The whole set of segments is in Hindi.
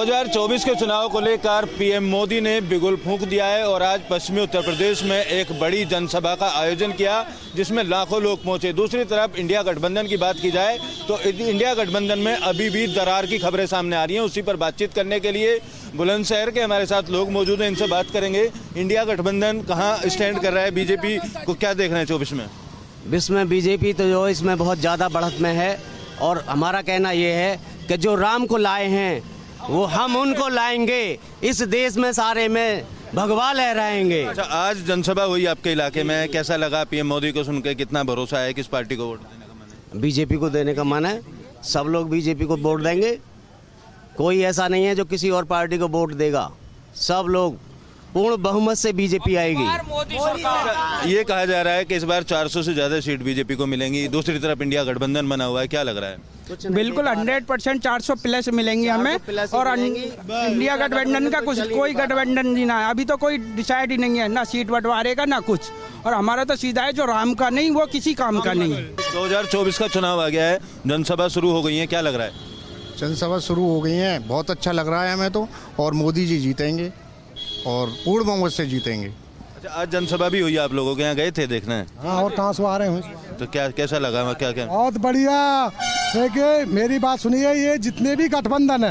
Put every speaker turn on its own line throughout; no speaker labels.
2024 के चुनाव को लेकर पीएम मोदी ने बिगुल फूंक दिया है और आज पश्चिमी उत्तर प्रदेश में एक बड़ी जनसभा का आयोजन किया जिसमें लाखों लोग पहुंचे। दूसरी तरफ इंडिया गठबंधन की बात की जाए तो इंडिया गठबंधन में अभी भी दरार की खबरें सामने आ रही हैं। उसी पर बातचीत करने के लिए बुलंदशहर के हमारे साथ लोग मौजूद हैं, इनसे बात करेंगे। इंडिया गठबंधन कहाँ स्टैंड कर रहा है, बीजेपी को क्या देख रहे हैं 24 में?
इसमें बीजेपी तो जो इसमें बहुत ज़्यादा बढ़त में है और हमारा कहना ये है कि जो राम को लाए हैं वो हम उनको लाएंगे, इस देश में सारे में भगवा लहराएंगे।
अच्छा, आज जनसभा हुई आपके इलाके में, कैसा लगा? पीएम मोदी को सुनकर कितना भरोसा है? किस पार्टी को वोट देने का मन है?
बीजेपी को देने का मन है, सब लोग बीजेपी को वोट देंगे। कोई ऐसा नहीं है जो किसी और पार्टी को वोट देगा, सब लोग पूर्ण बहुमत से बीजेपी आएगी।
ये कहा जा रहा है कि इस बार 400 से ज्यादा सीट बीजेपी को मिलेंगी। दूसरी तरफ इंडिया गठबंधन बना हुआ है, क्या लग रहा है?
बिल्कुल 100% 400 प्लस मिलेंगी हमें। और इंडिया गठबंधन का कुछ कोई गठबंधन नहीं है, अभी तो कोई डिसाइड ही नहीं है, ना सीट बंटवारे का ना कुछ। और हमारा तो सीधा है, जो राम का नहीं वो किसी काम का नहीं।
2024 का चुनाव आ गया है, जनसभा शुरू हो गई है, क्या लग रहा है?
जनसभा शुरू हो गई है, बहुत अच्छा लग रहा है हमें तो। और मोदी जी जीतेंगे और पूर्ण बहुमत से जीतेंगे।
अच्छा, आज जनसभा भी हुई, आप लोगों के यहाँ गए थे देखने?
हाँ, और कहाँ से आ रहे हैं
तो क्या कैसा लगा? क्या क्या
बहुत बढ़िया। देखिए मेरी बात सुनिए, ये जितने भी गठबंधन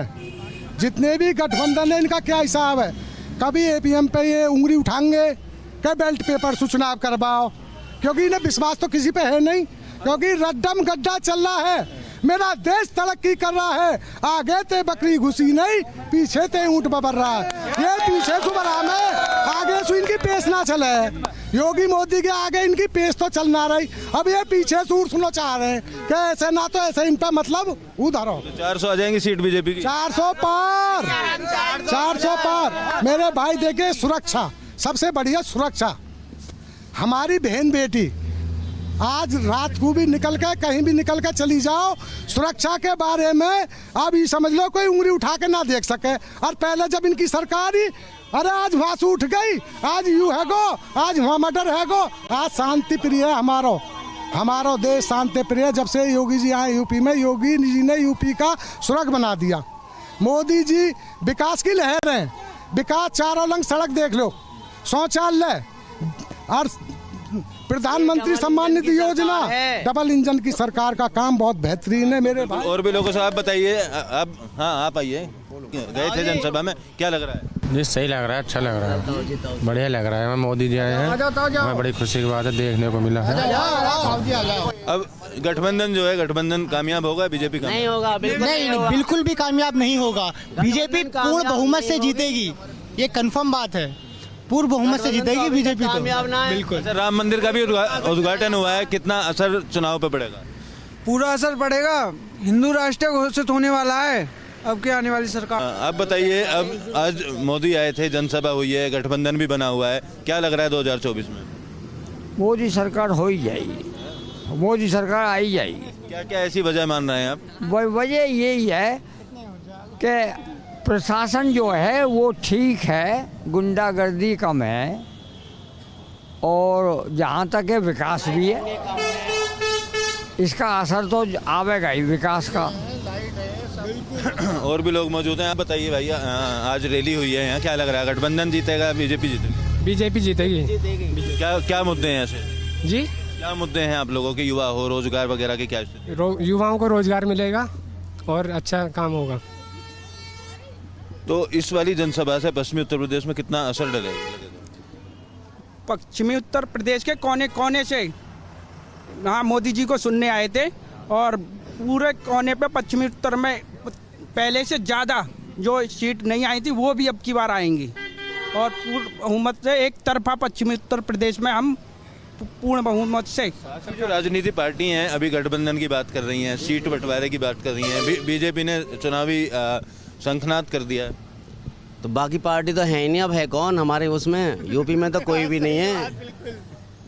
है इनका क्या हिसाब है? कभी एपीएम पे ये उंगली उठाएंगे क्या बेल्ट पेपर से चुनाव करवाओ, क्योंकि इन्हें विश्वास तो किसी पे है नहीं, क्योंकि रद्दम गड्ढा चल रहा है। मेरा देश तरक्की कर रहा है, आगे ते बकरी घुसी नहीं, पीछे ते ऊंट बबर रहा है। ये पीछे से बरा में आगे से इनकी पेश ना चले। योगी मोदी के आगे इनकी पेश तो चल ना रही, अब ये पीछे से उठ सुनो चाह रहे हैं कि ऐसे ना तो ऐसे इन पे मतलब उधर हो।
400 आ जाएंगी सीट बीजेपी की?
400 पार। मेरे भाई देखे, सुरक्षा सबसे बढ़िया सुरक्षा। हमारी बहन बेटी आज रात को भी निकल के कहीं भी निकल के चली जाओ, सुरक्षा के बारे में अब ये समझ लो कोई उंगली उठा के ना देख सके। और पहले जब इनकी सरकार ही, अरे आज वहां से उठ गई, आज यू है गो, आज वहाँ मर्डर है गो। आज शांति प्रिय है हमारो देश, शांति प्रिय। जब से योगी जी आए यूपी में, योगी जी ने यूपी का स्वर्ग बना दिया। मोदी जी विकास की लहर है, विकास चारों लंग सड़क देख लो, शौचालय और प्रधानमंत्री सम्मान निधि योजना, डबल इंजन की सरकार का काम बहुत बेहतरीन है मेरे भाई।
और भी लोगों से आप बताइए, आप आप आइए, गए थे जनसभा में, क्या लग रहा है?
जी सही लग रहा है, अच्छा लग रहा है, बढ़िया लग रहा है। मोदी जी आए हैं, हमें बड़ी खुशी की बात है, देखने को मिला है।
अब गठबंधन जो है, गठबंधन कामयाब होगा? बीजेपी का
नहीं होगा,
नहीं, बिल्कुल भी कामयाब नहीं होगा। बीजेपी पूर्ण बहुमत से जीतेगी, ये कंफर्म बात है। पूर्ण बहुमत से जीतेगी बीजेपी तो बिल्कुल।
अच्छा, राम मंदिर का भी उद्घाटन हुआ है, कितना असर चुनाव पे पड़ेगा?
पूरा असर पड़ेगा, हिंदू राष्ट्र घोषित होने वाला है अब के आने वाली सरकार।
आप बताइए, अब आज मोदी आए थे, जनसभा हुई है, गठबंधन भी बना हुआ है, क्या लग रहा है 2024 में?
मोदी सरकार हो ही जाएगी, मोदी सरकार आ ही जाएगी।
क्या क्या ऐसी वजह मान रहे हैं आप?
वजह यही है कि प्रशासन जो है वो ठीक है, गुंडागर्दी कम है, और जहाँ तक है विकास भी है। इसका असर तो आवेगा ही विकास का।
और भी लोग मौजूद हैं, आप बताइए भाई, आज रैली हुई है यहाँ, क्या लग रहा है? गठबंधन जीतेगा, बीजेपी जीतेगी?
बीजेपी जीतेगी।
क्या क्या मुद्दे हैं ऐसे?
जी,
क्या मुद्दे हैं आप लोगों के? युवा हो, रोजगार वगैरह के क्या?
युवाओं को रोजगार मिलेगा और अच्छा काम होगा।
तो इस वाली जनसभा से पश्चिमी उत्तर प्रदेश में कितना असर डलेगा?
पश्चिमी उत्तर प्रदेश के कोने कोने से यहाँ मोदी जी को सुनने आए थे, और पूरे कोने पे पश्चिमी उत्तर में पहले से ज़्यादा जो सीट नहीं आई थी वो भी अब की बार आएंगी, और पूर्ण बहुमत से एक तरफा पश्चिमी उत्तर प्रदेश में हम पूर्ण बहुमत से।
जो राजनीति पार्टी हैं अभी गठबंधन की बात कर रही हैं, सीट बंटवारे की बात कर रही हैं, बीजेपी ने चुनावी शंखनाद कर दिया है,
तो बाकी पार्टी तो है ही नहीं। अब है कौन हमारे उसमें? यूपी में तो कोई भी नहीं है।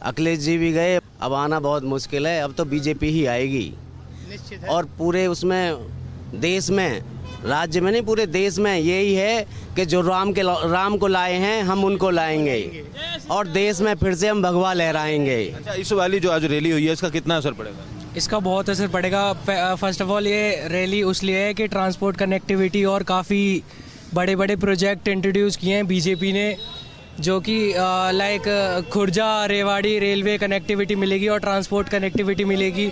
अखिलेश जी भी गए, अब आना बहुत मुश्किल है। अब तो बीजेपी ही आएगी, और पूरे उसमें देश में, राज्य में नहीं, पूरे देश में यही है कि जो राम को लाए हैं हम उनको लाएंगे, और देश में फिर से हम भगवा लहराएंगे।
अच्छा, इस वाली जो आज रैली हुई है, इसका कितना असर पड़ेगा?
इसका बहुत असर पड़ेगा। फर्स्ट ऑफ ऑल ये रैली उसलिए है कि ट्रांसपोर्ट कनेक्टिविटी और काफ़ी बड़े बड़े प्रोजेक्ट इंट्रोड्यूस किए हैं बीजेपी ने, जो कि like Khurja Rewari railway connectivity मिलेगी और ट्रांसपोर्ट कनेक्टिविटी मिलेगी।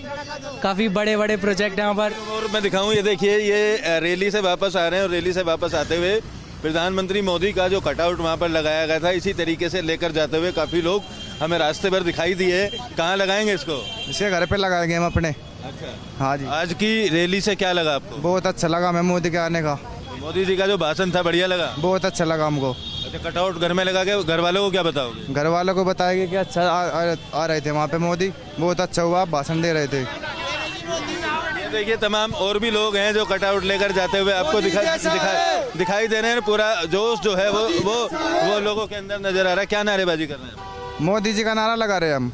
काफ़ी बड़े बड़े प्रोजेक्ट यहाँ पर।
और मैं दिखाऊं, ये देखिए, ये रैली से वापस आ रहे हैं और रैली से वापस आते हुए प्रधानमंत्री मोदी का जो कटआउट वहाँ पर लगाया गया था, इसी तरीके से लेकर जाते हुए काफ़ी लोग हमें रास्ते पर दिखाई दिए। कहाँ लगाएंगे इसको?
इसे घर पे लगाएंगे हम अपने।
अच्छा,
हाँ जी।
आज की रैली से क्या लगा आपको?
बहुत अच्छा लगा हमें मोदी के आने का।
मोदी जी का जो भाषण था बढ़िया लगा?
बहुत अच्छा लगा हमको।
अच्छा, कटआउट घर में लगा के घर वालों को क्या बताओगे?
घर वालों को बताएंगे कि अच्छा आ रहे थे वहाँ पे मोदी, बहुत अच्छा हुआ, भाषण दे रहे थे।
ये देखिए, तमाम और भी लोग हैं जो कटआउट लेकर जाते हुए आपको दिखाई दे रहे हैं। पूरा जोश जो है वो लोगों के अंदर नजर आ रहा है। क्या नारेबाजी कर रहे हैं?
मोदी जी का नारा लगा रहे हैं हम।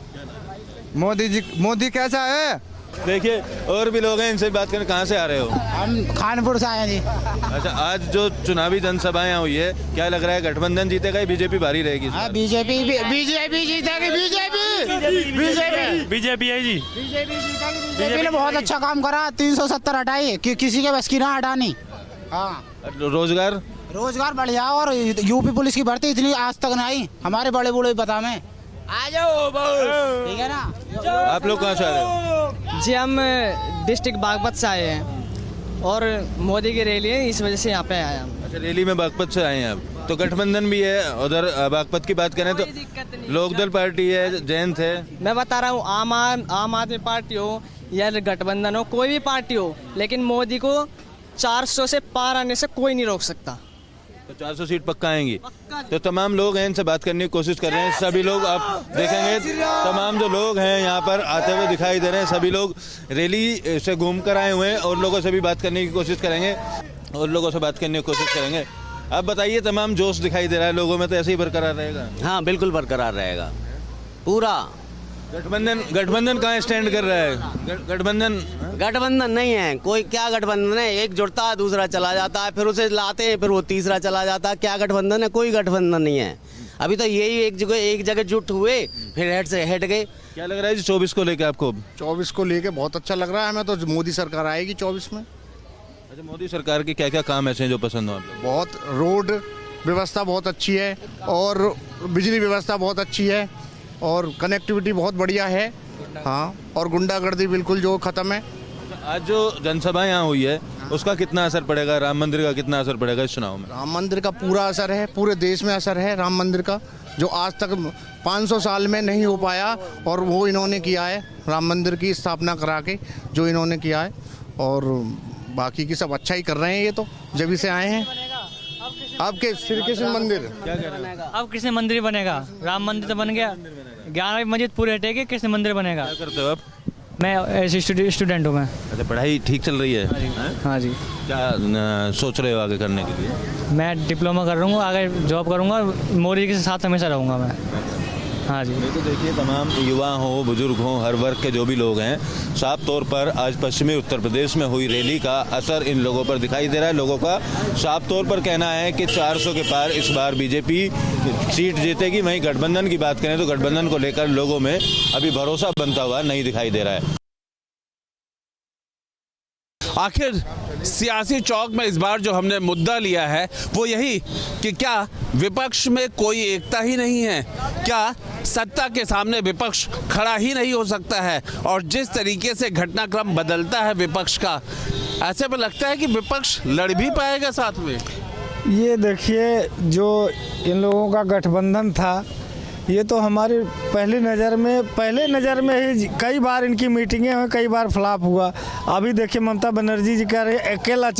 मोदी कैसा है?
देखिए, और भी लोग हैं, इनसे बात करें। कहाँ से आ रहे हो?
हम खानपुर से आए हैं जी।
अच्छा, आज जो चुनावी जनसभाएं यहाँ हुई है, क्या लग रहा है, गठबंधन जीतेगा या बीजेपी भारी रहेगी?
बीजेपी जीतेगी।
बीजेपी है जी।
बीजेपी ने बहुत अच्छा काम करा। 370 हटाई कि किसी के बस की ना हटानी। हाँ,
रोजगार
बढ़िया। और यूपी पुलिस की भर्ती इतनी आज तक नहीं आई, हमारे बड़े बूढ़े पता में। आ जाओ, ठीक है ना।
आप लोग कहाँ से आ रहे हो?
जी, हम डिस्ट्रिक्ट बागपत से आए हैं और मोदी की रैली है, इस वजह से यहाँ पे आए हम।
अच्छा, रैली में बागपत से आए हैं आप। तो गठबंधन भी है उधर। बागपत की बात करें तो लोकदल पार्टी है, जैन थे।
मैं बता रहा हूँ, आम आदमी पार्टी हो या गठबंधन हो, कोई भी पार्टी हो, लेकिन मोदी को 400 से पार आने से कोई नहीं रोक सकता।
तो 400 सीट पक्का आएंगी। तो तमाम लोग हैं, इनसे बात करने की कोशिश कर रहे हैं। सभी लोग आप देखेंगे, तमाम जो लोग हैं यहाँ पर आते हुए दिखाई दे रहे हैं। सभी लोग रैली से घूम कर आए हुए हैं और लोगों से भी बात करने की कोशिश करेंगे आप बताइए, तमाम जोश दिखाई दे रहा है लोगों में, तो ऐसे ही बरकरार रहेगा?
हाँ, बिल्कुल बरकरार रहेगा पूरा।
गठबंधन कहाँ स्टैंड कर रहा है?
गठबंधन नहीं है कोई। क्या गठबंधन है? एक जुड़ता है, दूसरा चला जाता है, फिर उसे लाते हैं, फिर वो तीसरा चला जाता है। क्या गठबंधन है? कोई गठबंधन नहीं है। अभी तो यही एक जगह जुट हुए, फिर हेड से हट गए।
क्या लग रहा है जी 24 को लेकर आपको?
24 को लेके बहुत अच्छा लग रहा है हमें। तो मोदी सरकार आएगी 24 में।
अच्छा, मोदी सरकार के क्या क्या काम ऐसे हैं जो पसंद हो आपको?
बहुत रोड व्यवस्था बहुत अच्छी है और बिजली व्यवस्था बहुत अच्छी है और कनेक्टिविटी बहुत बढ़िया है। हाँ, और गुंडागर्दी बिल्कुल जो खत्म है।
आज जो जनसभा यहाँ हुई है, उसका कितना असर पड़ेगा? राम मंदिर का कितना असर पड़ेगा इस चुनाव में?
राम मंदिर का पूरा असर है, पूरे देश में असर है राम मंदिर का, जो आज तक 500 साल में नहीं हो पाया और वो इन्होंने किया है। राम मंदिर की स्थापना करा के जो इन्होंने किया है, और बाकी की सब अच्छा ही कर रहे हैं। ये तो जब से आए हैं। आपके श्री कृष्ण मंदिर
क्या कह रहे हैं?
अब कृष्ण मंदिर बनेगा। राम मंदिर तो बन गया, 11वीं मस्जिद पूरी हटेगी, कृष्ण मंदिर बनेगा।
क्या करते हो आप?
मैं ऐसे स्टूडेंट हूँ मैं।
अच्छा, पढ़ाई ठीक चल रही है?
हाँ जी।
क्या सोच रहे हो आगे करने के लिए?
मैं डिप्लोमा कर रहा हूँ, आगे जॉब करूँगा, मोदी के साथ हमेशा रहूँगा मैं। हाँ जी।
तो देखिए, तमाम युवा हो, बुजुर्ग हो, हर वर्ग के जो भी लोग हैं, साफ तौर पर आज पश्चिमी उत्तर प्रदेश में हुई रैली का असर इन लोगों पर दिखाई दे रहा है। लोगों का साफ तौर पर कहना है कि 400 के पार इस बार बीजेपी सीट जीतेगी। वहीं गठबंधन की बात करें तो गठबंधन को लेकर लोगों में अभी भरोसा बनता हुआ नहीं दिखाई दे रहा है।
आखिर सियासी चौक में इस बार जो हमने मुद्दा लिया है वो यही कि क्या विपक्ष में कोई एकता ही नहीं है? क्या सत्ता के सामने विपक्ष खड़ा ही नहीं हो सकता है? और जिस तरीके से घटनाक्रम बदलता है विपक्ष का, ऐसे में लगता है कि विपक्ष लड़ भी पाएगा साथ में।
ये देखिए, जो इन लोगों का गठबंधन था, ये तो हमारी पहले नज़र में ही कई बार इनकी मीटिंगें हुई, कई बार फ्लॉप हुआ। अभी देखिए, ममता बनर्जी जी कह रहे हैं अकेला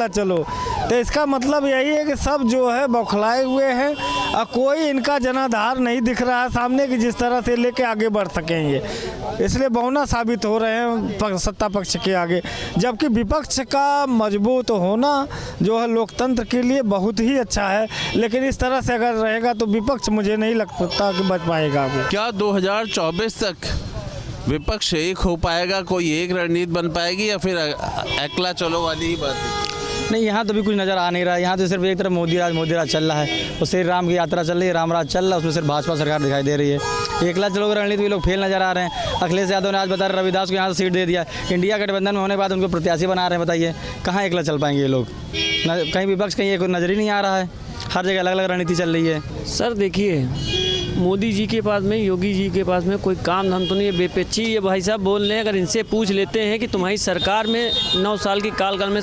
चलो। तो इसका मतलब यही है कि सब जो है बौखलाए हुए हैं और कोई इनका जनाधार नहीं दिख रहा है सामने कि जिस तरह से लेके आगे बढ़ सकें ये। इसलिए बौना साबित हो रहे हैं सत्ता पक्ष के आगे, जबकि विपक्ष का मजबूत होना जो है लोकतंत्र के लिए बहुत ही अच्छा है। लेकिन इस तरह से अगर रहेगा तो विपक्ष मुझे नहीं लगता कि बच पाएगा आगे।
क्या 2024 तक विपक्ष एक हो पाएगा? कोई एक रणनीति बन पाएगी या फिर अकेला चलो वाली ही बात है?
नहीं, यहाँ तो भी कुछ नज़र आ नहीं रहा है। यहाँ तो सिर्फ एक तरफ मोदी राज चल रहा है, और श्री राम की यात्रा चल रही है, राम राज चल रहा है, उसमें सिर्फ भाजपा सरकार दिखाई दे रही है।
एकला चलोगे रणनीति भी लोग फेल नजर आ रहे हैं। अखिलेश यादव ने आज बता रहे रविदास को यहाँ से सीट दे दिया, इंडिया गठबंधन में होने के बाद उनको प्रत्याशी बना रहे हैं। बताइए कहाँ एकला चल पाएंगे ये लोग? कहीं विपक्ष कहीं एक नज़र ही नहीं आ रहा है, हर जगह अलग अलग रणनीति चल रही है।
सर देखिए, मोदी जी के पास में, योगी जी के पास में कोई काम धाम तो नहीं है। बेपेची ये भाई साहब बोल रहे हैं, अगर इनसे पूछ लेते हैं कि तुम्हारी सरकार में 9 साल की कार्यकाल में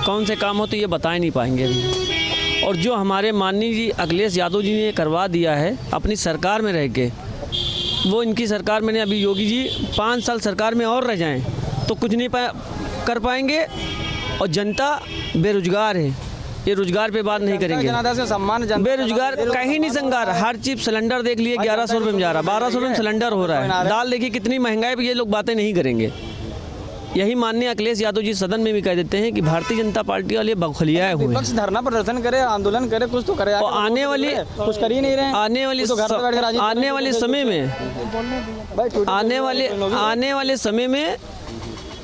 कौन से काम हो, तो ये बता ही नहीं पाएंगे अभी। और जो हमारे माननीय जी अखिलेश यादव जी ने करवा दिया है अपनी सरकार में रह के, वो इनकी सरकार में नहीं। अभी योगी जी 5 साल सरकार में और रह जाएं तो कुछ नहीं कर पाएंगे। और जनता बेरोजगार है, ये रोजगार पे बात नहीं करेंगे।
सम्मान
बेरोजगार कहीं नहीं संगार, हर चीज सिलेंडर देख लिए 1100 रुपये में जा रहा, 1200 रुपये में सिलेंडर हो रहा है। दाल देखिए कितनी महंगाई पे, ये लोग बातें नहीं करेंगे। यही माननीय अखिलेश यादव जी सदन में भी कह देते हैं कि भारतीय जनता पार्टी वाले बखलियाए हुए
विपक्ष धरना प्रदर्शन करे, आंदोलन करे, कुछ तो करे।
और आने वाली
कुछ कर ही नहीं रहे।
आने वाले समय में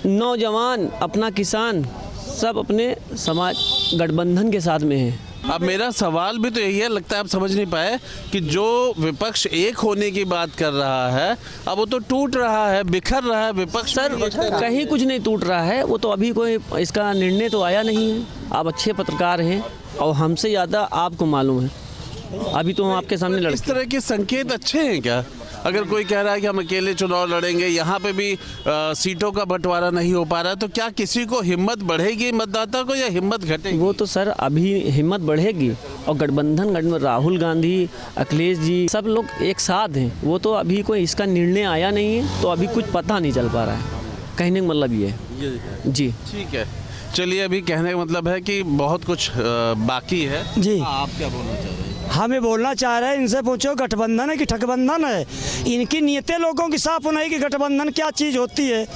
नौजवान, अपना किसान सब अपने समाज गठबंधन के साथ में है।
अब मेरा सवाल भी तो यही है, लगता है आप समझ नहीं पाए कि जो विपक्ष एक होने की बात कर रहा है, अब वो तो टूट रहा है, बिखर रहा है विपक्ष।
सर कहीं कुछ नहीं टूट रहा है, वो तो अभी कोई इसका निर्णय तो आया नहीं है। आप अच्छे पत्रकार हैं और हमसे ज़्यादा आपको मालूम है, अभी तो हम आपके सामने लड़ते।
इस तरह के संकेत अच्छे हैं क्या? अगर कोई कह रहा है कि हम अकेले चुनाव लड़ेंगे, यहाँ पे भी सीटों का बंटवारा नहीं हो पा रहा है, तो क्या किसी को हिम्मत बढ़ेगी मतदाता को या हिम्मत घटेगी?
वो तो सर अभी हिम्मत बढ़ेगी। और गठबंधन राहुल गांधी, अखिलेश जी सब लोग एक साथ हैं। वो तो अभी कोई इसका निर्णय आया नहीं है, तो अभी कुछ पता नहीं चल पा रहा है। कहने का मतलब ये है जी।
ठीक है, चलिए, अभी कहने का मतलब है कि बहुत कुछ बाकी है
जी।
आप क्या बोलना चाह रहे हैं?
हमें बोलना चाह रहे हैं, इनसे पूछो गठबंधन है कि ठगबंधन है। इनकी नीयतें लोगों की साफ होना है कि गठबंधन क्या चीज़ होती है।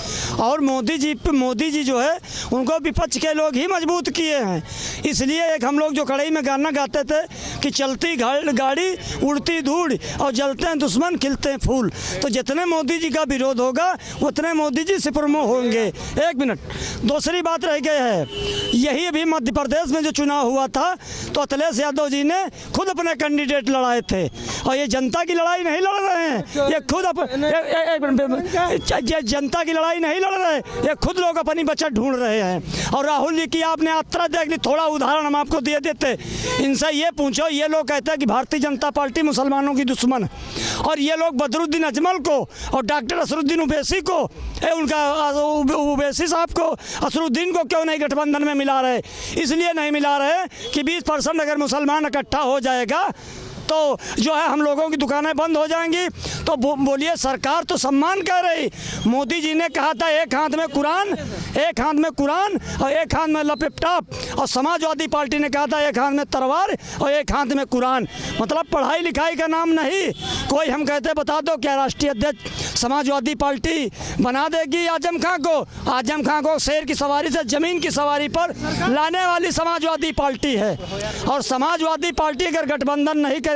और मोदी जी जो है उनको विपक्ष के लोग ही मजबूत किए हैं। इसलिए एक हम लोग जो कड़ाई में गाना गाते थे कि चलती गाड़ी उड़ती धूड़ और जलते हैं दुश्मन खिलते हैं फूल, तो जितने मोदी जी का विरोध होगा उतने मोदी जी सिपरमो होंगे। एक मिनट, दूसरी बात रह गई है, यही अभी मध्य प्रदेश में जो चुनाव हुआ था तो अखिलेश यादव जी ने खुद अपने कैंडिडेट लड़ाए थे। और ये जनता की लड़ाई नहीं लड़ रहे हैं, ये खुद जनता की लड़ाई नहीं लड़ रहे, ये खुद लोग अपनी बचत ढूंढ रहे हैं। और राहुल जी की आपने यात्रा देख ली, थोड़ा उदाहरण हम आपको दे देते। इनसे ये पूछो, ये लोग कहते हैं कि भारतीय जनता पार्टी मुसलमानों की दुश्मन, और ये लोग बदरुद्दीन अजमल को और डॉक्टर असरुद्दीन उवैसी को, उनका उवैसी साहब को, असरुद्दीन को क्यों नहीं गठबंधन में मिला रहे? इसलिए नहीं मिला रहे कि 20% अगर मुसलमान इकट्ठा हो जाएगा तो जो है हम लोगों की दुकानें बंद हो जाएंगी। तो बोलिए, सरकार तो सम्मान कर रही। मोदी जी ने कहा था एक हाथ में कुरान और एक हाथ में लैपटॉप, और समाजवादी पार्टी ने कहा था एक हाथ में तलवार और एक हाथ में कुरान। मतलब पढ़ाई लिखाई का नाम नहीं कोई। हम कहते बता दो क्या राष्ट्रीय अध्यक्ष समाजवादी पार्टी बना देगी आजम खां को शेर की सवारी से जमीन की सवारी पर लाने वाली समाजवादी पार्टी है। और समाजवादी पार्टी अगर गठबंधन नहीं करेगी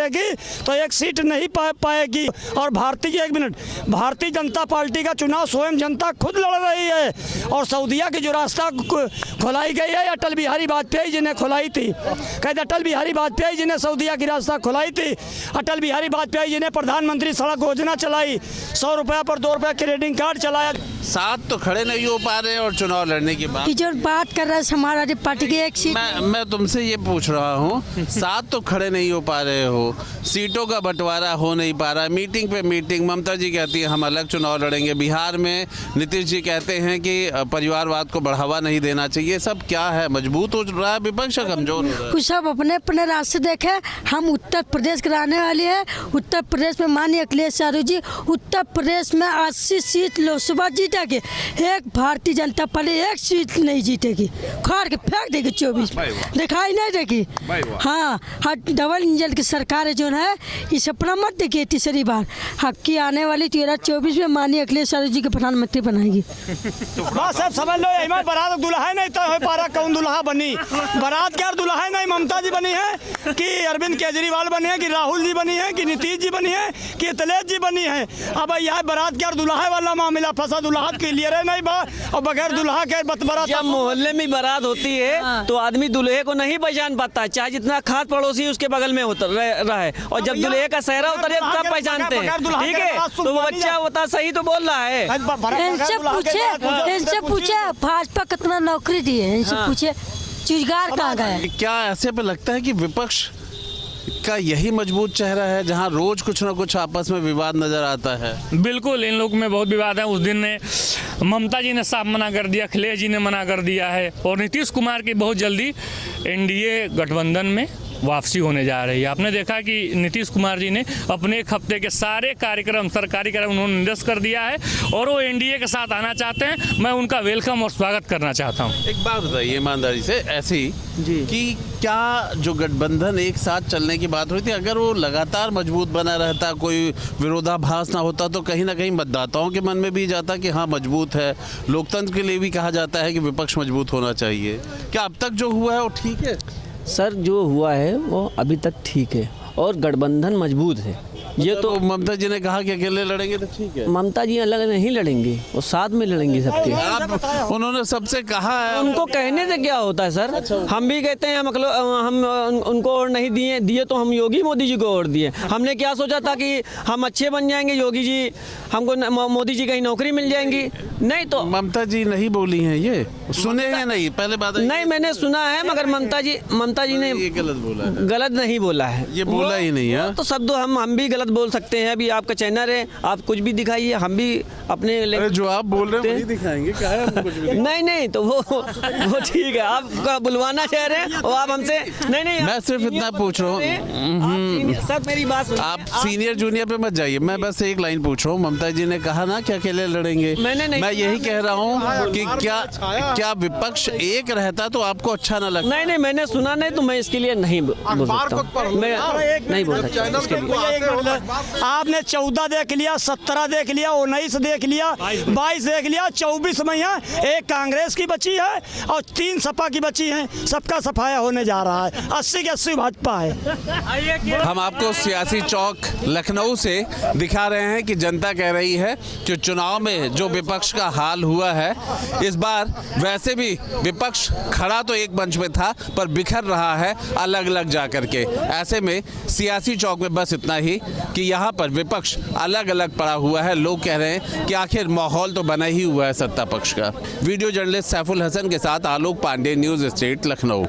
तो एक सीट नहीं पाएगी। और भारतीय जनता पार्टी का चुनाव स्वयं जनता खुद लड़ रही है। और सऊदीया की जो रास्ता खुलाई गई है, अटल बिहारी वाजपेयी जी ने खुलाई थी। कहते अटल बिहारी वाजपेयी जी ने सऊदीया की रास्ता खुलाई थी। अटल बिहारी वाजपेयी जी ने प्रधानमंत्री सड़क योजना चलाई, 100 रुपया पर 2 रुपया क्रेडिट कार्ड चलाया।
साथ तो खड़े नहीं हो पा रहे हैं और चुनाव लड़ने की
बात कर रहा है समाजवादी पार्टी की एक सीट।
मैं तुमसे ये पूछ रहा हूँ, साथ तो खड़े नहीं हो पा रहे हो, सीटों का बंटवारा हो नहीं पा रहा, मीटिंग पे मीटिंग, ममता जी कहती है हम अलग चुनाव लड़ेंगे, बिहार में नीतीश जी कहते हैं कि परिवारवाद को बढ़ावा नहीं देना चाहिए। सब क्या है, मजबूत हो रहा है विपक्ष, कमजोर हो रहा है?
सब अपने अपने रास्ते देखे। हम उत्तर प्रदेश के रहने वाले हैं। उत्तर प्रदेश में माननीय अखिलेश यादव जी उत्तर प्रदेश में 80 सीट लोकसभा जीतेगी। एक भारतीय जनता पार्टी एक सीट नहीं जीतेगी, खाड़ के फेंक देगी। 24 दिखाई नहीं देगी। हाँ, डबल इंजन की सरकार जो है, ये सपना मत देखिए तीसरी बार। हक्की आने वाली 2024 में माननीय अखिलेश यादव जी के प्रधानमंत्री बनाएगी।
बस सब समझ लो, यही बारात दुल्हा नहीं तो हो पा रहा कौन दुल्हा बनी। बारात क्या दुल्हा नहीं ममता जी बनी है कि अरविंद केजरीवाल बनी है कि राहुल जी बनी है कि नीतीश जी बनी है कि अखिलेश जी बनी है। अब यह बारात क्या दुल्हा वाला मामला फंसा, दुल्हा क्लियर है नहीं बा, और बगैर दुल्हा के बारात।
जब मोहल्ले में बारात होती है तो आदमी दुल्हे को नहीं पहचान पाता, चाहे जितना खास पड़ोसी उसके बगल में रहा है, और जब दूल्हे का सेहरा उतरे सब पहचानते हैं, ठीक है। तो वो बच्चा होता सही तो बोल रहा है।
इनसे पूछे भाजपा कितना नौकरी दी है, इनसे पूछे चुजगार कहाँ गए।
क्या ऐसे पे लगता है कि विपक्ष का यही मजबूत चेहरा है जहां रोज कुछ ना कुछ आपस में विवाद नजर आता है?
बिल्कुल, इन लोग में बहुत विवाद है। उस दिन ने ममता जी ने साफ मना कर दिया, अखिलेश जी ने मना कर दिया है, और नीतीश कुमार की बहुत जल्दी एनडीए गठबंधन में वापसी होने जा रही है। आपने देखा कि नीतीश कुमार जी ने अपने एक हफ्ते के सारे कार्यक्रम, सरकारी कार्यक्रम उन्होंने निरस्त कर दिया है, और वो एनडीए के साथ आना चाहते हैं। मैं उनका वेलकम और स्वागत करना चाहता हूँ।
एक बात बताइए ईमानदारी से ऐसी कि क्या जो गठबंधन एक साथ चलने की बात हुई थी, अगर वो लगातार मजबूत बना रहता, कोई विरोधाभास ना होता, तो कहीं ना कहीं मतदाताओं के मन में भी जाता कि हाँ मजबूत है। लोकतंत्र के लिए भी कहा जाता है कि विपक्ष मजबूत होना चाहिए। क्या अब तक जो हुआ है वो ठीक है?
सर, जो हुआ है वो अभी तक ठीक है, और गठबंधन मजबूत है। ये तो
ममता जी ने कहा कि अकेले लड़ेंगे तो ठीक है।
ममता जी अलग नहीं लड़ेंगी, वो साथ में लड़ेंगी सबके।
उन्होंने सबसे कहा है।
उनको कहने से क्या होता है सर? हम भी कहते हैं, मतलब हम उनको और नहीं दिए तो हम योगी मोदी जी को और दिए। हमने क्या सोचा था कि हम अच्छे बन जाएंगे, योगी जी हमको मोदी जी कहीं नौकरी मिल जाएंगी। नहीं तो
ममता जी नहीं बोली हैं, ये सुने हैं नहीं, पहले बात
नहीं मैंने सुना है, मगर ममता जी ने
ये गलत बोला है।
गलत नहीं बोला है,
ये बोला ही नहीं है।
तो शब्द हम भी गलत बोल सकते हैं। अभी आपका चैनल है, आप कुछ भी दिखाइए, हम भी अपने
जो आप बोल रहे हैं वही दिखाएंगे। क्या है हम कुछ भी
नहीं तो वो ठीक है, आपका बुलवाना चाह रहे हैं और आप हमसे नहीं
मैं सिर्फ इतना पूछ रहा हूँ
सर, मेरी बात सुनिए।
आप सीनियर जूनियर पे मत जाइए, मैं बस एक लाइन पूछ रहा हूँ। ममता जी ने कहा ना कि अकेले लड़ेंगे, मैं यही कह रहा हूँ कि क्या विपक्ष एक रहता तो आपको अच्छा ना लगता?
नहीं मैंने सुना नहीं, तो मैं इसके लिए नहीं बोल सकता, मैं नहीं बोल सकता।
आपने 14 देख लिया, 17 देख लिया, 19 देख लिया, 22 देख लिया, 24 में एक कांग्रेस की बची है और 3 सपा की बची है। सबका सफाया होने जा रहा है। 80 के 80 भाजपा है।
हम आपको सियासी चौक लखनऊ से दिखा रहे हैं कि जनता कह रही है कि चुनाव में जो विपक्ष का हाल हुआ है, इस बार वैसे भी विपक्ष खड़ा तो एक मंच में था पर बिखर रहा है अलग अलग जाकर के। ऐसे में सियासी चौक में बस इतना ही कि यहाँ पर विपक्ष अलग अलग पड़ा हुआ है। लोग कह रहे हैं कि आखिर माहौल तो बना ही हुआ है सत्ता पक्ष का। वीडियो जर्नलिस्ट सैफुल हसन के साथ आलोक पांडे, न्यूज़ स्टेट, लखनऊ।